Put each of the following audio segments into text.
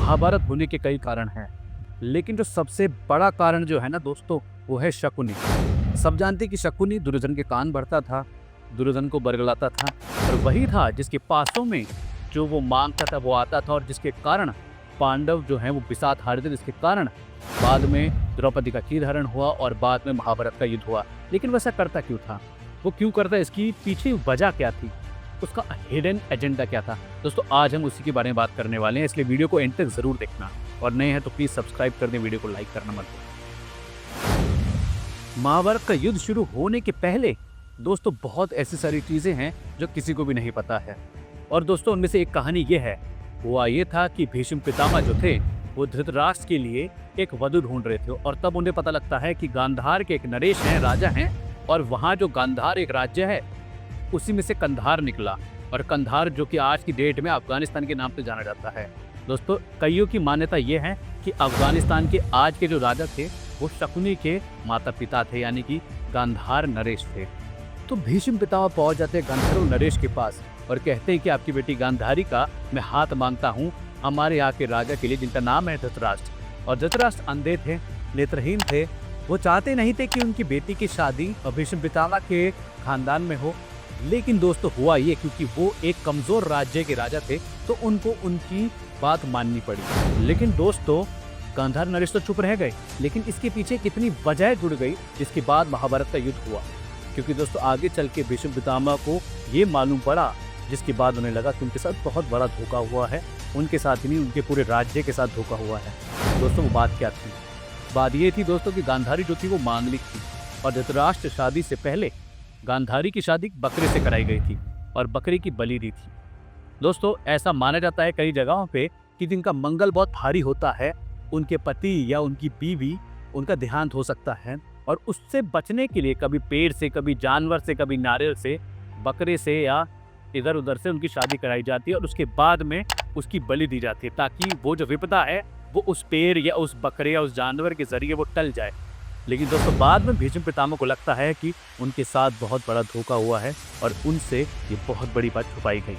महाभारत होने के कई कारण हैं, लेकिन जो सबसे बड़ा कारण जो है ना दोस्तों, वो है शकुनी। सब जानते कि शकुनी दुर्योधन के कान भरता था, दुर्योधन को बरगलाता था, और वही था जिसके पासों में जो वो मांगता था वो आता था, और जिसके कारण पांडव जो हैं वो बिसात हारे थे, जिसके कारण बाद में द्रौपदी का चीरहरण हुआ और बाद में महाभारत का युद्ध हुआ। लेकिन वैसा करता क्यों था, वो क्यों करता, इसकी पीछे वजह क्या थी, उसका हिडन एजेंडा क्या था। दोस्तों आज हम उसी के बारे में बात करने वाले हैं, इसलिए वीडियो को एंड तक जरूर देखना, और नए हैं तो प्लीज सब्सक्राइब कर दें, वीडियो को लाइक करना मत भूलें। महाभारत का युद्ध शुरू होने के पहले दोस्तों बहुत ऐसी सारी चीजें हैं जो किसी को भी नहीं पता है, और दोस्तों उनमें से एक कहानी ये है। हुआ ये था कि भीष्म पितामह जो थे वो धृतराष्ट्र के लिए एक वधु ढूंढ रहे थे, और तब उन्हें पता लगता है कि गांधार के एक नरेश हैं, राजा हैं, और वहाँ जो गांधार एक राज्य है उसी में से कंधार निकला, और कंधार जो कि आज की डेट में अफगानिस्तान के नाम से जाना जाता है। दोस्तों कईयों की मान्यता ये है कि अफगानिस्तान के आज के जो राजा थे वो शकुनी के माता पिता थे, यानी कि गांधार नरेश थे। तो भीष्म पितामह पहुंच जाते हैं गांधार नरेश के पास और कहते हैं कि आपकी बेटी गांधारी का मैं हाथ मांगता हूँ हमारे यहाँ के राजा के लिए, जिनका नाम है धृतराष्ट्र। और धृतराष्ट्र अंधे थे, नेत्रहीन थे, वो चाहते नहीं थे कि उनकी बेटी की शादी भीष्म पितामह के खानदान में हो। लेकिन दोस्तों हुआ ये, क्योंकि वो एक कमजोर राज्य के राजा थे तो उनको उनकी बात माननी पड़ी। लेकिन दोस्तों गांधार नरेश तो चुप रह गए, लेकिन इसके पीछे कितनी वजह जुड़ गई जिसके बाद महाभारत का युद्ध हुआ। क्योंकि दोस्तों आगे चल के भीष्म पितामह को ये मालूम पड़ा, जिसके बाद उन्हें लगा कि उनके साथ बहुत बड़ा धोखा हुआ है, उनके साथ ही नहीं उनके पूरे राज्य के साथ धोखा हुआ है। दोस्तों वो बात क्या थी, बात ये थी दोस्तों कि गांधारी जो थी वो मांगलिक थी, और धृतराष्ट्र शादी से पहले गांधारी की शादी बकरे से कराई गई थी और बकरे की बलि दी थी। दोस्तों ऐसा माना जाता है कई जगहों पे कि जिनका मंगल बहुत भारी होता है, उनके पति या उनकी बीवी, उनका देहांत हो सकता है, और उससे बचने के लिए कभी पेड़ से, कभी जानवर से, कभी नारियल से, बकरे से या इधर उधर से उनकी शादी कराई जाती है, और उसके बाद में उसकी बलि दी जाती है, ताकि वो जो विपदा है वो उस पेड़ या उस बकरे या उस जानवर के जरिए वो टल जाए। लेकिन दोस्तों बाद में भीष्म पितामह को लगता है कि उनके साथ बहुत बड़ा धोखा हुआ है और उनसे ये बहुत बड़ी बात छुपाई गई।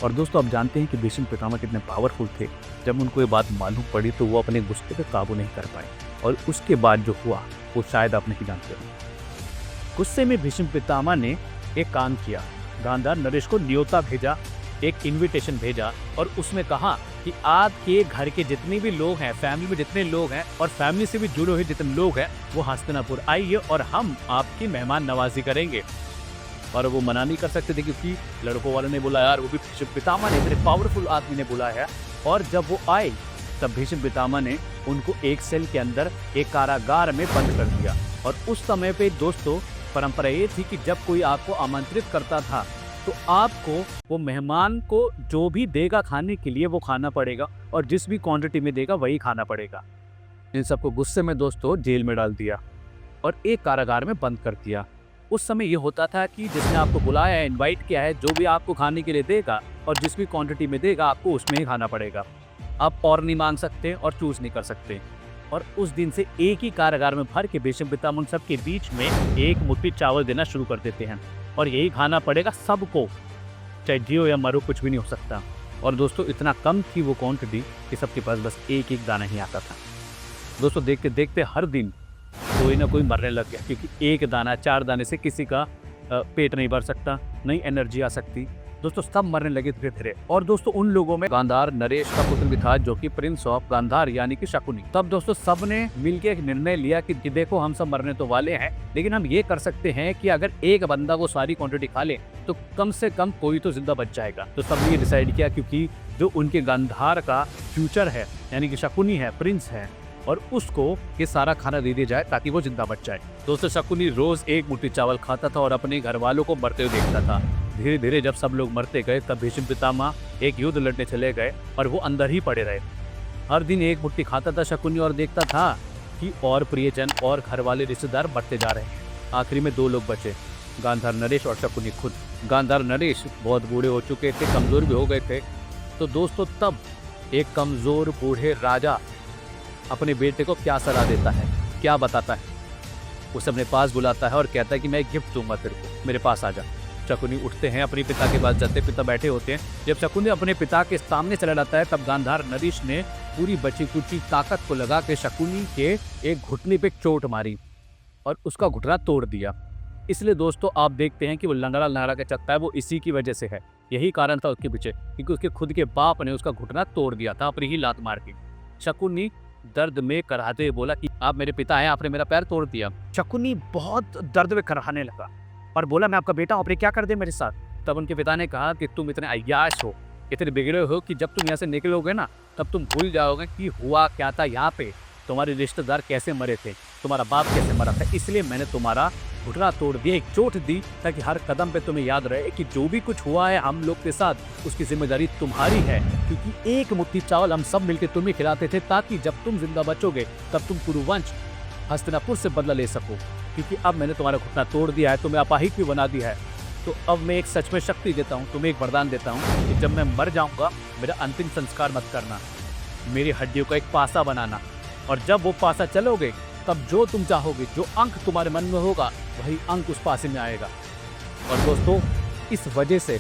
और दोस्तों आप जानते हैं कि भीष्म पितामह कितने पावरफुल थे। जब उनको ये बात मालूम पड़ी तो वो अपने गुस्से पे काबू नहीं कर पाए, और उसके बाद जो हुआ वो शायद आप नहीं जानते हो। गुस्से में भीष्म पितामह ने एक काम किया, गांधार नरेश को न्योता भेजा, एक इनविटेशन भेजा, और उसमें कहा कि आपके घर के जितने भी लोग हैं, फैमिली में जितने लोग हैं और फैमिली से भी जुड़े हुए जितने लोग हैं, वो हस्तिनापुर आइए और हम आपकी मेहमान नवाजी करेंगे। और वो मना नहीं कर सकते थे, क्योंकि लड़कों वाले ने बोला यार, वो भी भीष्म पितामह ने, इतने पावरफुल आदमी ने बुलाया है। और जब वो आए तब भीष्म पितामह ने उनको एक सेल के अंदर एक कारागार में बंद कर दिया। और उस समय पे दोस्तों परंपरा ये थी कि जब कोई आपको आमंत्रित करता था तो आपको वो मेहमान को जो भी देगा खाने के लिए वो खाना पड़ेगा, और जिस भी क्वांटिटी में देगा वही खाना पड़ेगा। इन सबको गुस्से में दोस्तों जेल में डाल दिया और एक कारागार में बंद कर दिया। उस समय ये होता था कि जिसने आपको बुलाया है, इनवाइट किया है, जो भी आपको खाने के लिए देगा और जिस भी क्वांटिटी में देगा आपको उसमें ही खाना पड़ेगा। आप और नहीं मांग सकते और चूज नहीं कर सकते। और उस दिन से एक ही कारागार में भर के भीष्म पितामह उन सब के बीच में एक मुट्ठी चावल देना शुरू कर देते हैं, और यही खाना पड़ेगा सबको, चाहे जियो या मरो, कुछ भी नहीं हो सकता। और दोस्तों इतना कम थी वो क्वांटिटी कि सबके पास बस एक एक दाना ही आता था। दोस्तों देखते देखते हर दिन कोई ना कोई मरने लग गया, क्योंकि एक दाना, 4 दाने से किसी का पेट नहीं भर सकता, नहीं एनर्जी आ सकती। दोस्तों सब मरने लगे धीरे धीरे। और दोस्तों उन लोगों में गांधार नरेश का पुत्र भी था, जो कि प्रिंस ऑफ गांधार यानी कि शकुनी। तब दोस्तों सब ने मिलकर एक निर्णय लिया कि देखो हम सब मरने तो वाले हैं, लेकिन हम ये कर सकते हैं कि अगर एक बंदा वो सारी क्वांटिटी खा ले तो कम से कम कोई तो जिंदा बच जाएगा। तो सबने ये डिसाइड किया, क्योंकि जो उनके गांधार का फ्यूचर है यानी कि शकुनी है, प्रिंस है, और उसको ये सारा खाना दे दिया जाए ताकि वो जिंदा बच जाए। दोस्तों शकुनी रोज एक मुट्ठी चावल खाता था और अपने घर वालों को मरते हुए देखता था। धीरे धीरे जब सब लोग मरते गए तब भीष्म पितामह एक युद्ध लड़ने चले गए और वो अंदर ही पड़े रहे। हर दिन एक मुट्ठी खाता था शकुनी और देखता था कि और प्रियजन और घर वाले रिश्तेदार बढ़ते जा रहे हैं। आखिरी में 2 लोग बचे, गांधार नरेश और शकुनी खुद। गांधार नरेश बहुत बूढ़े हो चुके थे, कमजोर भी हो गए थे। तो दोस्तों तब एक कमजोर बूढ़े राजा अपने बेटे को क्या सलाह देता है, क्या बताता है, उसे अपने पास बुलाता है और कहता है कि मैं गिफ्ट दूंगा तेरे को, मेरे पास आ जा। शकुनी उठते हैं, अपने पिता के पास जाते, पिता बैठे होते हैं। जब शकुनी अपने पिता के सामने चला जाता है तब गांधार नरेश ने पूरी बची कुची ताकत को लगा के शकुनी के एक घुटने पे चोट मारी और उसका घुटना तोड़ दिया। इसलिए दोस्तों आप देखते हैं कि वो लंगड़ा लंगड़ा के चलता है, वो इसी की वजह से है। यही कारण था उसके पीछे, क्योंकि उसके खुद के बाप ने उसका घुटना तोड़ दिया था अपनी ही लात मार के। शकुनी दर्द में कराहते हुए बोला कि आप मेरे पिता हैं, आपने मेरा पैर तोड़ दिया। शकुनी बहुत दर्द में कराहने लगा और बोला, मैं आपका बेटा हूं, आपने क्या कर दिया मेरे साथ। तब उनके पिता ने कहा कि तुम इतने अय्याश हो, इतने बिगड़े हो कि जब तुम यहाँ से निकलोगे ना तब तुम भूल जाओगे कि हुआ क्या था यहाँ पे, तुम्हारे रिश्तेदार कैसे मरे थे, तुम्हारा बाप कैसे मरा था। इसलिए मैंने तुम्हारा घुटना तोड़ दिया, एक चोट दी, ताकि हर कदम पे तुम्हें याद रहे कि जो भी कुछ हुआ है हम लोग के साथ उसकी जिम्मेदारी तुम्हारी है, क्योंकि एक मुट्ठी चावल हम सब मिलकर तुम्हें खिलाते थे, ताकि जब तुम जिंदा बचोगे तब तुम कुरुवंश हस्तिनापुर से बदला ले सको। क्योंकि अब मैंने तुम्हारा घुटना तोड़ दिया है, तुम्हें अपाहिज भी बना दिया है, तो अब मैं एक सच में शक्ति देता हूँ, तुम्हें एक वरदान देता हूँ कि जब मैं मर जाऊंगा मेरा अंतिम संस्कार मत करना, मेरी हड्डियों का एक पासा बनाना, और जब वो पासा चलोगे तब जो तुम चाहोगे, जो अंक तुम्हारे मन में होगा वही अंक उस पासे में आएगा। और दोस्तों इस वजह से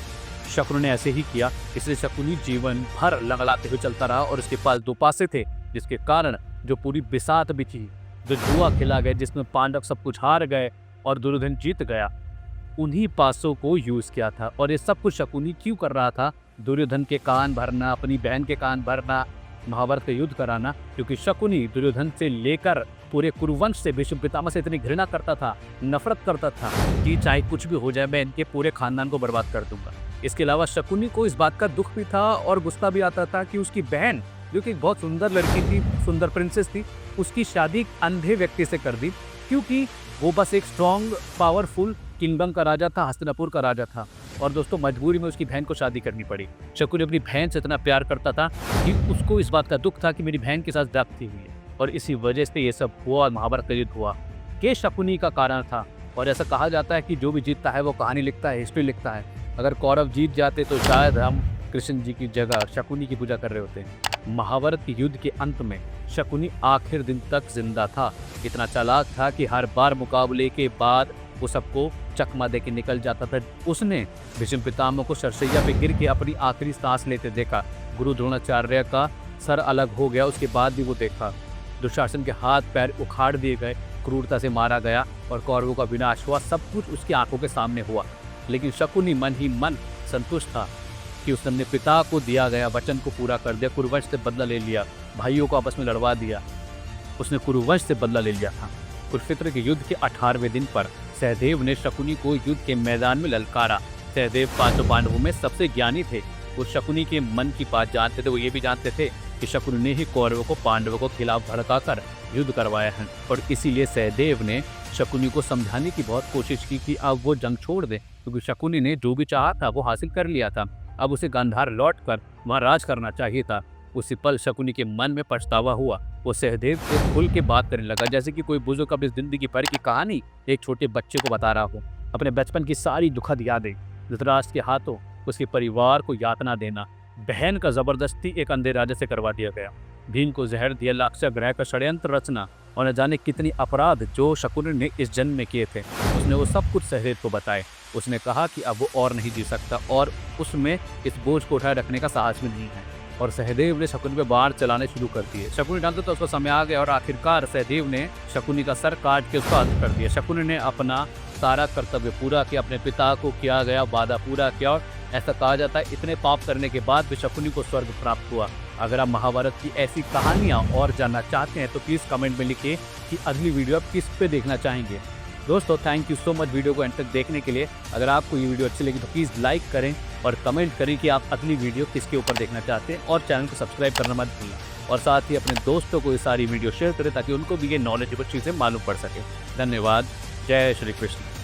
शकुनी ने ऐसे ही किया। इसलिए शकुनी जीवन भर लंगड़ाते हुए चलता रहा और उसके पास 2 पासे थे, जिसके कारण जो पूरी बिसात भी थी, जो जुआ खिला गए, जिसमें पांडव सब कुछ हार गए और दुर्योधन जीत गया, उन्हीं पासों को यूज किया था। और ये सब कुछ शकुनी क्यों कर रहा था? दुर्योधन के कान भरना, अपनी बहन के कान भरना, महाभारत का युद्ध कराना। क्योंकि शकुनी दुर्योधन से लेकर पूरे कुरुवंश से, भीष्म पितामह से इतनी घृणा करता था, नफरत करता था कि चाहे कुछ भी हो जाए मैं इनके पूरे खानदान को बर्बाद कर दूंगा। इसके अलावा शकुनी को इस बात का दुख भी था और गुस्सा भी आता था कि उसकी बहन, जो कि एक बहुत सुंदर लड़की थी, सुंदर प्रिंसेस थी, उसकी शादी अंधे व्यक्ति से कर दी, क्योंकि वो बस एक स्ट्रॉन्ग पावरफुल किंगडम का राजा था, हस्तिनापुर का राजा था। और दोस्तों मजबूरी में उसकी बहन को शादी करनी पड़ी। शकुनी अपनी बहन से इतना प्यार करता था कि उसको इस बात का दुख था कि मेरी बहन के साथ जागती हुई है, और इसी वजह से ये सब हुआ और महाभारत का युद्ध हुआ, ये शकुनी का कारण था। और ऐसा कहा जाता है कि जो भी जीतता है वो कहानी लिखता है, हिस्ट्री लिखता है। अगर कौरव जीत जाते तो शायद हम कृष्ण जी की जगह शकुनी की पूजा कर रहे होते हैं। महाभारत के युद्ध के अंत में शकुनी आखिर दिन तक जिंदा था। इतना चालाक था कि हर बार मुकाबले के बाद वो सबको चकमा दे के निकल जाता था। उसने भीष्म पितामह को सरसैया पे गिर के अपनी आखिरी सांस लेते देखा। गुरु द्रोणाचार्य का सर अलग हो गया, उसके बाद भी वो देखा। दुशासन के हाथ पैर उखाड़ दिए गए, क्रूरता से मारा गया और कौरवों का विनाश हुआ। सब कुछ उसकी आंखों के सामने हुआ। लेकिन शकुनी मन ही मन संतुष्ट था कि उसने अपने पिता को दिया गया वचन को पूरा कर दिया, कुरुवंश से बदला ले लिया, भाइयों को आपस में लड़वा दिया। उसने कुरुवंश से बदला ले लिया था। कुरुक्षेत्र के युद्ध के 18वें दिन पर सहदेव ने शकुनी को युद्ध के मैदान में ललकारा। सहदेव 5 पांडवों में सबसे ज्ञानी थे। वो शकुनी के मन की बात जानते थे। वो ये भी जानते थे कि शकुनी ने ही कौरवों को पांडवों को खिलाफ भड़का कर युद्ध करवाया है, और इसीलिए सहदेव ने शकुनी को समझाने की बहुत कोशिश की कि अब वो जंग छोड़ दे, क्योंकि शकुनी ने जो भी चाहा था वो हासिल कर लिया था। अब उसे गांधार लौट कर वहाँ राज करना चाहिए था। उसी पल शकुनी के मन में पछतावा हुआ। वो सहदेव से खुल के बात करने लगा, जैसे कि कोई बुजुर्ग अपनी जिंदगी भर की कहानी एक छोटे बच्चे को बता रहा हो। अपने बचपन की सारी दुखद यादें, धृतराष्ट्र के हाथों उसके परिवार को यातना देना, बहन का जबरदस्ती एक अंधे राजा से करवा दिया गया, भीम को जहर दिया, लाक्षय ग्रह का षड्यंत्र रचना, और न जाने कितनी अपराध जो शकुनी ने इस जन्म में किए थे। उसने वो सब कुछ सहदेव को बताए। उसने कहा कि अब वो और नहीं जी सकता और उसमें इस बोझ को उठाए रखने का साहस भी नहीं है। और सहदेव ने शकुनी पे बाण चलाने शुरू कर दिए। शकुनी जानता था उसका समय आ गया और आखिरकार सहदेव ने शकुनी का सर काट के उसका अंत कर दिया। शकुनी ने अपना सारा कर्तव्य पूरा किया, अपने पिता को किया गया वादा पूरा किया, और ऐसा कहा जाता है इतने पाप करने के बाद भी शकुनी को स्वर्ग प्राप्त हुआ। अगर आप महाभारत की ऐसी कहानियाँ और जानना चाहते हैं तो प्लीज़ कमेंट में लिखिए कि अगली वीडियो आप किस पे देखना चाहेंगे। दोस्तों thank you so much video को एंड तक देखने के लिए। अगर आपको ये वीडियो अच्छी लगी तो प्लीज़ लाइक करें और कमेंट करें कि आप अगली वीडियो किसके ऊपर देखना चाहते हैं, और चैनल को सब्सक्राइब करना मत भूलना। और साथ ही अपने दोस्तों को ये सारी वीडियो शेयर करें ताकि उनको भी ये नॉलेजेबल चीज़ें मालूम पड़ सके। धन्यवाद। जय श्री कृष्ण।